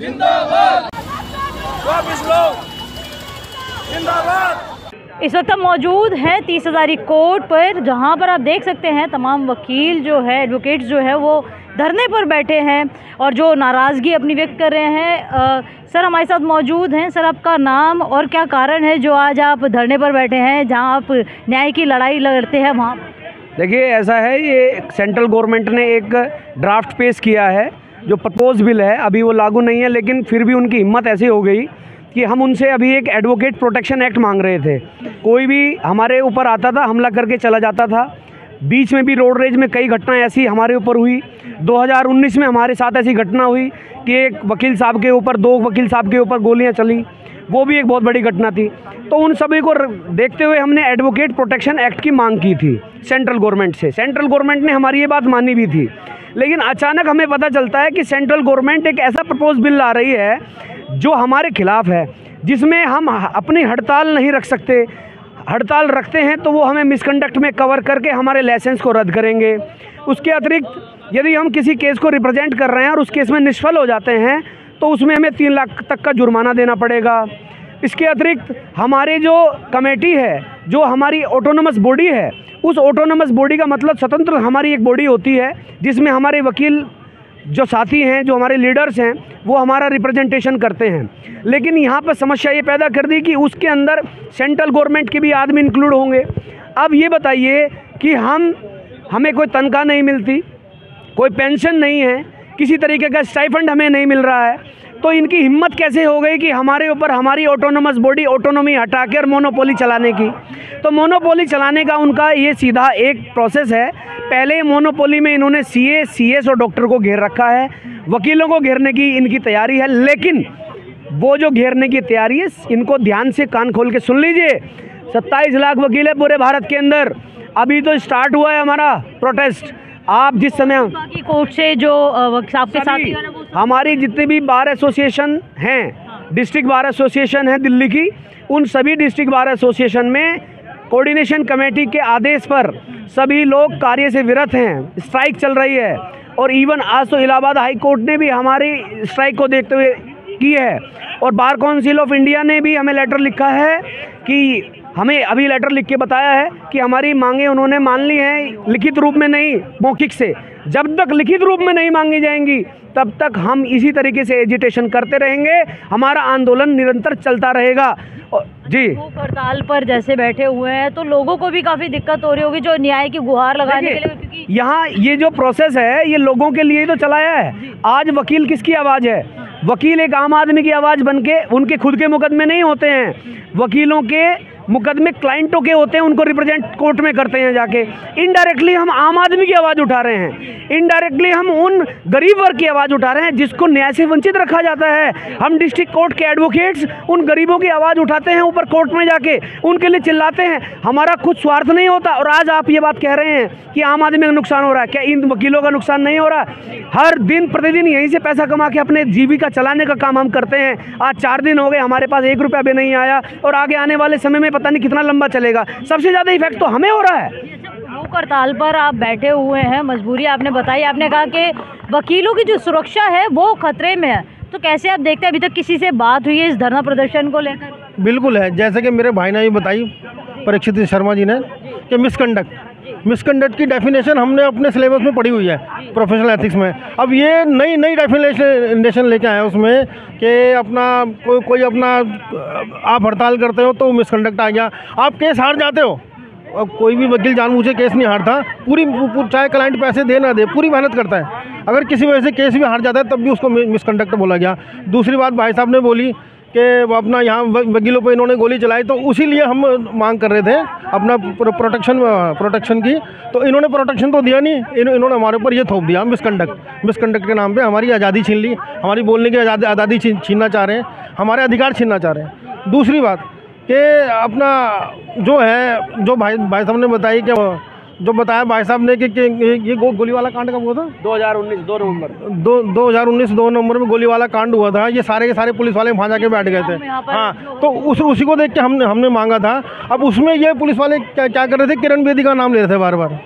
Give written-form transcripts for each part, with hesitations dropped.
जिंदाबाद। वापस लो जिंदाबाद। इस वक्त हम मौजूद हैं 30 हज़ारी कोर्ट पर, जहां पर आप देख सकते हैं तमाम वकील जो है, एडवोकेट्स जो है वो धरने पर बैठे हैं और जो नाराज़गी अपनी व्यक्त कर रहे हैं। सर हमारे साथ मौजूद हैं। सर आपका नाम और क्या कारण है जो आज आप धरने पर बैठे हैं, जहां आप न्याय की लड़ाई लड़ते हैं वहाँ? देखिए ऐसा है, ये सेंट्रल गवर्नमेंट ने एक ड्राफ्ट पेश किया है जो प्रपोज बिल है, अभी वो लागू नहीं है, लेकिन फिर भी उनकी हिम्मत ऐसी हो गई कि हम उनसे अभी एक एडवोकेट प्रोटेक्शन एक्ट मांग रहे थे। कोई भी हमारे ऊपर आता था, हमला करके चला जाता था। बीच में भी रोड रेज में कई घटनाएं ऐसी हमारे ऊपर हुई। 2019 में हमारे साथ ऐसी घटना हुई कि एक वकील साहब के ऊपर, 2 वकील साहब के ऊपर गोलियां चली, वो भी एक बहुत बड़ी घटना थी। तो उन सभी को देखते हुए हमने एडवोकेट प्रोटेक्शन एक्ट की मांग की थी सेंट्रल गवर्नमेंट से। सेंट्रल गवर्नमेंट ने हमारी ये बात मानी भी थी, लेकिन अचानक हमें पता चलता है कि सेंट्रल गवर्नमेंट एक ऐसा प्रपोज बिल ला रही है जो हमारे खिलाफ है, जिसमें हम अपनी हड़ताल नहीं रख सकते। हड़ताल रखते हैं तो वो हमें मिसकंडक्ट में कवर करके हमारे लाइसेंस को रद्द करेंगे। उसके अतिरिक्त यदि हम किसी केस को रिप्रेजेंट कर रहे हैं और उस केस में निष्फल हो जाते हैं तो उसमें हमें 3 लाख तक का जुर्माना देना पड़ेगा। इसके अतिरिक्त हमारे जो कमेटी है, जो हमारी ऑटोनोमस बॉडी है, उस ऑटोनोमस बॉडी का मतलब स्वतंत्र हमारी एक बॉडी होती है जिसमें हमारे वकील जो साथी हैं, जो हमारे लीडर्स हैं, वो हमारा रिप्रेजेंटेशन करते हैं। लेकिन यहाँ पर समस्या ये पैदा कर दी कि उसके अंदर सेंट्रल गवर्नमेंट के भी आदमी इंक्लूड होंगे। अब ये बताइए कि हमें कोई तनख्वाह नहीं मिलती, कोई पेंशन नहीं है, किसी तरीके का स्टाइफंड हमें नहीं मिल रहा है, तो इनकी हिम्मत कैसे हो गई कि हमारे ऊपर हमारी ऑटोनोमस बॉडी ऑटोनोमी हटा कर मोनोपोली चलाने की। तो मोनोपोली चलाने का उनका ये सीधा एक प्रोसेस है। पहले मोनोपोली में इन्होंने सीए, सीएस और डॉक्टर को घेर रखा है, वकीलों को घेरने की इनकी तैयारी है। लेकिन वो जो घेरने की तैयारी है, इनको ध्यान से कान खोल के सुन लीजिए। 27 लाख वकील है पूरे भारत के अंदर। अभी तो स्टार्ट हुआ है हमारा प्रोटेस्ट। आप जिस समय बाकी कोर्ट से जो आपके साथ हमारी जितनी भी बार एसोसिएशन हैं, डिस्ट्रिक्ट बार एसोसिएशन है दिल्ली की, उन सभी डिस्ट्रिक्ट बार एसोसिएशन में कोऑर्डिनेशन कमेटी के आदेश पर सभी लोग कार्य से विरत हैं। स्ट्राइक चल रही है और इवन आज तो इलाहाबाद हाई कोर्ट ने भी हमारी स्ट्राइक को देखते हुए की है, और बार काउंसिल ऑफ इंडिया ने भी हमें लेटर लिखा है कि हमें अभी लेटर लिख के बताया है कि हमारी मांगें उन्होंने मान ली हैं, लिखित रूप में नहीं, मौखिक से। जब तक लिखित रूप में नहीं मांगी जाएंगी तब तक हम इसी तरीके से एजिटेशन करते रहेंगे, हमारा आंदोलन निरंतर चलता रहेगा। जी, भूख हड़ताल पर जैसे बैठे हुए हैं तो लोगों को भी काफ़ी दिक्कत हो रही होगी जो न्याय की गुहार लगाने के लिए, क्योंकि यहाँ ये जो प्रोसेस है ये लोगों के लिए ही तो चलाया है। आज वकील किसकी आवाज़ है? वकील एक आम आदमी की आवाज़ बन के, उनके खुद के मुकदमे नहीं होते हैं, वकीलों के मुकदमे क्लाइंटों के होते हैं, उनको रिप्रेजेंट कोर्ट में करते हैं जाके। इनडायरेक्टली हम आम आदमी की आवाज़ उठा रहे हैं, इनडायरेक्टली हम उन गरीब वर्ग की आवाज़ उठा रहे हैं जिसको न्याय से वंचित रखा जाता है। हम डिस्ट्रिक्ट कोर्ट के एडवोकेट्स उन गरीबों की आवाज़ उठाते हैं, ऊपर कोर्ट में जाके उनके लिए चिल्लाते हैं। हमारा खुद स्वार्थ नहीं होता। और आज आप ये बात कह रहे हैं कि आम आदमी का नुकसान हो रहा है, क्या इन वकीलों का नुकसान नहीं हो रहा? हर दिन प्रतिदिन यहीं से पैसा कमा के अपने जीविका चलाने का काम हम करते हैं। आज 4 दिन हो गए, हमारे पास 1 रुपया भी नहीं आया, और आगे आने वाले समय में पता नहीं कितना लंबा चलेगा। सबसे ज़्यादा इफेक्ट तो हमें हो रहा है। भूख हड़ताल पर आप बैठे हुए हैं, मजबूरी आपने बताई, आपने कहा कि वकीलों की जो सुरक्षा है वो खतरे में है, तो कैसे आप देखते हैं? अभी तक किसी से बात हुई है इस धरना प्रदर्शन को लेकर? बिल्कुल है, जैसे कि मेरे भाई ने भी बताई, परीक्षित शर्मा जी ने, कि मिसकंडक्ट की डेफिनेशन हमने अपने सिलेबस में पढ़ी हुई है प्रोफेशनल एथिक्स में। अब ये नई डेफिनेशन लेके आया उसमें कि अपना कोई अपना आप हड़ताल करते हो तो मिसकंडक्ट आ गया। आप केस हार जाते हो, अब कोई भी वकील जानबूझ केस नहीं हारता, पूरी चाहे क्लाइंट पैसे दे ना दे, पूरी मेहनत करता है। अगर किसी वजह से केस भी हार जाता है तब भी उसको मिसकंडक्ट बोला गया। दूसरी बात भाई साहब ने बोली कि अपना यहाँ वकीलों पे इन्होंने गोली चलाई, तो उसी लिए हम मांग कर रहे थे अपना प्रोटेक्शन की। तो इन्होंने प्रोटेक्शन तो दिया नहीं, इन्होंने हमारे ऊपर ये थोप दिया मिसकंडक्ट के नाम पे हमारी आज़ादी छीन ली, हमारी बोलने की आज़ादी छीनना चाह रहे हैं, हमारे अधिकार छीनना चाह रहे हैं। दूसरी बात कि अपना जो है, जो भाई साहब ने बताई कि जो बताया भाई साहब ने कि ये गोली वाला कांड कब हुआ था? 2019 2 नवंबर 2019 2 नवंबर में गोली वाला कांड हुआ था। ये सारे के सारे पुलिस वाले वहाँ जाके बैठ गए थे। हाँ, तो उसी को देख के हमने मांगा था। अब उसमें ये पुलिस वाले क्या कर रहे थे, किरण बेदी का नाम ले रहे थे बार बार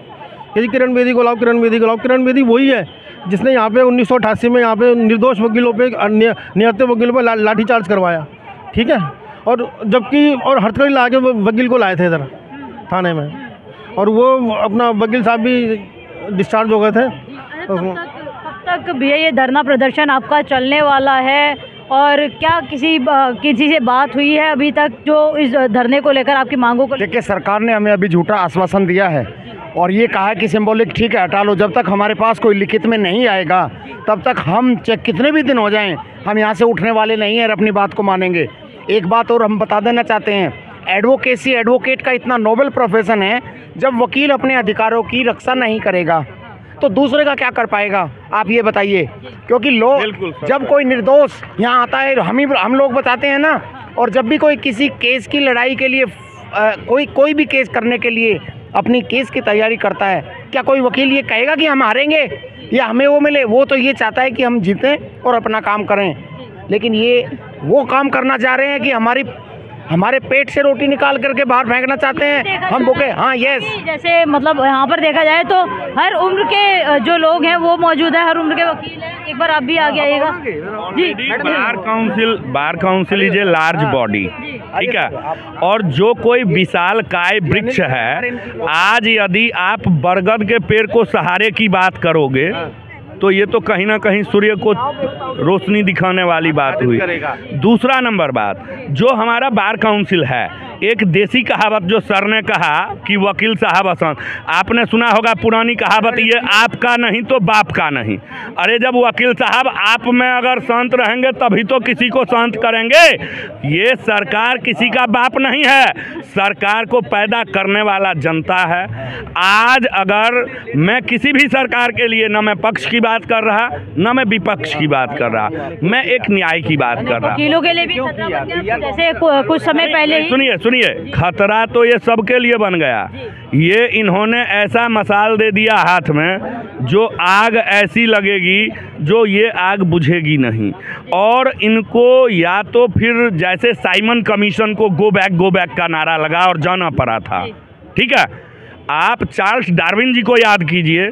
कि किरण बेदी को लाओ, किरण बेदी को लाओ। किरण बेदी वही है जिसने यहाँ पे 1988 में यहाँ पे निर्दोष वकीलों पे निहत्थे वकीलों पे लाठीचार्ज करवाया, ठीक है। और जबकि और हथकड़ी ला के वकील को लाए थे इधर थाने में, और वो अपना वकील साहब भी डिस्चार्ज हो गए थे। कब तक भैया ये धरना प्रदर्शन आपका चलने वाला है, और क्या किसी से बात हुई है अभी तक जो इस धरने को लेकर, आपकी मांगों को? देखिए, सरकार ने हमें अभी झूठा आश्वासन दिया है और ये कहा है कि सिंबॉलिक ठीक है हटा लो। जब तक हमारे पास कोई लिखित में नहीं आएगा तब तक हम चाहे कितने भी दिन हो जाएं, हम यहाँ से उठने वाले नहीं हैं और अपनी बात को मानेंगे। एक बात और हम बता देना चाहते हैं, एडवोकेट का इतना नोबल प्रोफेशन है, जब वकील अपने अधिकारों की रक्षा नहीं करेगा तो दूसरे का क्या कर पाएगा, आप ये बताइए। क्योंकि लोग जब कोई निर्दोष यहाँ आता है, हम लोग बताते हैं ना, और जब भी कोई किसी केस की लड़ाई के लिए कोई भी केस करने के लिए अपनी केस की तैयारी करता है, क्या कोई वकील ये कहेगा कि हम हारेंगे या हमें वो मिले? वो तो ये चाहता है कि हम जीतें और अपना काम करें। लेकिन ये वो काम करना चाह रहे हैं कि हमारे पेट से रोटी निकाल करके बाहर फेंकना चाहते हैं हम भूखे। हाँ, यस। जैसे मतलब यहाँ पर देखा जाए तो हर उम्र के जो लोग हैं वो मौजूद है, हर उम्र के वकील हैं। एक बार आप भी आगे आइएगा जी। Bar council is a large body, ठीक है, और जो कोई विशाल काय वृक्ष है, आज यदि आप बरगद के पेड़ को सहारे की बात करोगे तो ये तो कहीं ना कहीं सूर्य को रोशनी दिखाने वाली बात हुई। दूसरा नंबर बात, जो हमारा बार काउंसिल है, एक देसी कहावत जो सर ने कहा कि वकील साहब असंत, आपने सुना होगा पुरानी कहावत, ये आपका नहीं तो बाप का नहीं। अरे जब वकील साहब आप में अगर शांत रहेंगे तभी तो किसी को शांत करेंगे। ये सरकार किसी का बाप नहीं है, सरकार को पैदा करने वाला जनता है। आज अगर मैं किसी भी सरकार के लिए न मैं पक्ष की बात कर रहा, न मैं विपक्ष की बात कर रहा, मैं एक न्याय की बात कर रहा। वकीलों के लिए भी खतरा बन गया, जैसे कुछ समय पहले ही सुनिए, खतरा तो ये सबके लिए बन गया। ये इन्होंने ऐसा मसाल दे दिया हाथ में, जो आग ऐसी लगेगी जो ये आग बुझेगी नहीं। और इनको या तो फिर जैसे साइमन कमीशन को गो बैक का नारा लगा और जाना पड़ा था, ठीक है। आप चार्ल्स डार्विन जी को याद कीजिए,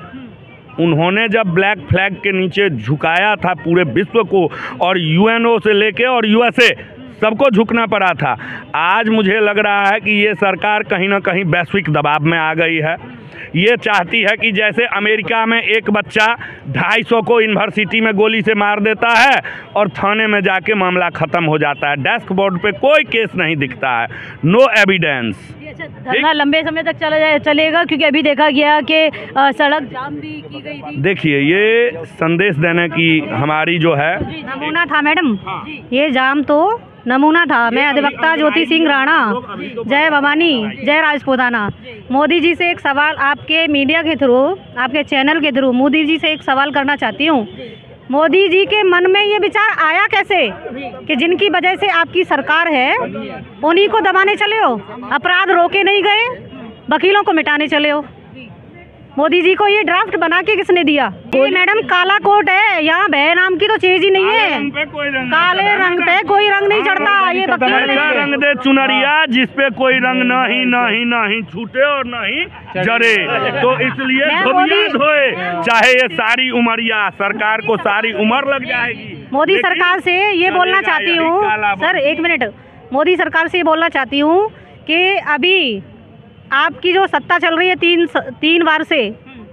उन्होंने जब ब्लैक फ्लैग के नीचे झुकाया था पूरे विश्व को, और यूएनओ से लेके और यूएसए सबको झुकना पड़ा था। आज मुझे लग रहा है कि ये सरकार कहीं ना कहीं वैश्विक दबाव में आ गई है। ये चाहती है कि जैसे अमेरिका में एक बच्चा 250 को यूनिवर्सिटी में गोली से मार देता है और थाने में जाके मामला ख़त्म हो जाता है, डेस्क बोर्ड पे कोई केस नहीं दिखता है, नो एविडेंस। धरना लंबे समय तक चलेगा, क्योंकि अभी देखा गया कि सड़क जाम भी की गई थी। देखिए, ये संदेश देने की हमारी जो है नमूना था मैडम, ये जाम तो नमूना था। मैं अधिवक्ता ज्योति सिंह राणा, जय भवानी, जय राजपूताना। मोदी जी से एक सवाल आपके मीडिया के थ्रू, आपके चैनल के थ्रू मोदी जी से एक सवाल करना चाहती हूँ। मोदी जी के मन में ये विचार आया कैसे कि जिनकी वजह से आपकी सरकार है उन्हीं को दबाने चले हो, अपराध रोके नहीं गए, वकीलों को मिटाने चले हो। मोदी जी को ये ड्राफ्ट बना के किसने दिया? ये मैडम काला कोट है, यहाँ भय नाम की तो चीज ही नहीं है। काले रंग पे कोई रंग नहीं चढ़ता। ये रंग दे चुनरिया जिसपे कोई रंग नहीं छूटे और नहीं जरे, तो इसलिए धोए, चाहे ये सारी उमरिया, सरकार को सारी उम्र लग जाएगी। मोदी सरकार से ये बोलना चाहती हूँ सर, एक मिनट, मोदी सरकार से ये बोलना चाहती हूँ कि अभी आपकी जो सत्ता चल रही है, तीन बार से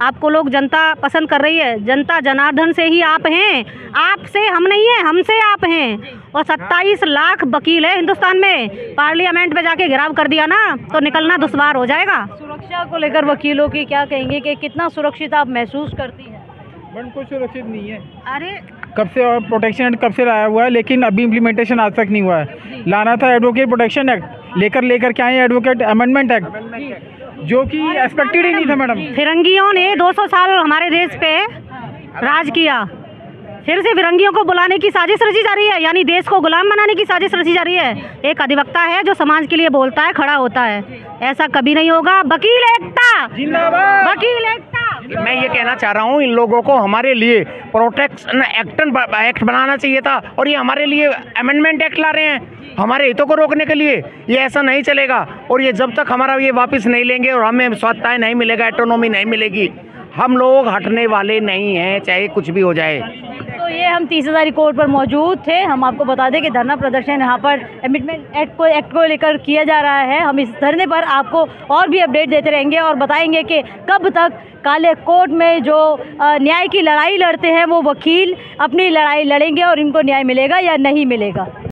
आपको लोग जनता पसंद कर रही है। जनता जनार्दन से ही आप हैं, आपसे हम नहीं हैं, हमसे आप हैं। और 27 लाख वकील है हिंदुस्तान में, पार्लियामेंट में जाके घेराव कर दिया ना तो निकलना दुश्वार हो जाएगा। सुरक्षा को लेकर वकीलों की क्या कहेंगे कि कितना सुरक्षित आप महसूस करती हैं? कुछ सुरक्षित नहीं है। अरे कब से प्रोटेक्शन एक्ट कब से लाया हुआ है, लेकिन अभी इम्प्लीमेंटेशन आज तक नहीं हुआ है। लाना था एडवोकेट प्रोटेक्शन एक्ट, लेकर क्या है एडवोकेट अमेंडमेंट एक्ट, जो कि एक्सपेक्टेड ही नहीं था मैडम। फिरंगियों ने 200 साल हमारे देश पे राज किया, फिर से फिरंगियों को बुलाने की साजिश रची जा रही है, यानी देश को गुलाम बनाने की साजिश रची जा रही है। एक अधिवक्ता है जो समाज के लिए बोलता है, खड़ा होता है, ऐसा कभी नहीं होगा। वकील एकता जिंदाबाद, वकील एकता। मैं ये कहना चाह रहा हूँ, इन लोगों को हमारे लिए प्रोटेक्शन एक्ट बनाना चाहिए था, और ये हमारे लिए अमेंडमेंट एक्ट ला रहे हैं हमारे हितों को रोकने के लिए। ये ऐसा नहीं चलेगा, और ये जब तक हमारा ये वापस नहीं लेंगे और हमें स्वायत्तता नहीं मिलेगा, ऑटोनॉमी नहीं मिलेगी, हम लोग हटने वाले नहीं हैं, चाहे कुछ भी हो जाए। तो ये हम 30,000 कोर्ट पर मौजूद थे। हम आपको बता दें कि धरना प्रदर्शन यहाँ पर अमेंडमेंट एक्ट को लेकर किया जा रहा है। हम इस धरने पर आपको और भी अपडेट देते रहेंगे और बताएंगे कि कब तक काले कोर्ट में जो न्याय की लड़ाई लड़ते हैं वो वकील अपनी लड़ाई लड़ेंगे और इनको न्याय मिलेगा या नहीं मिलेगा।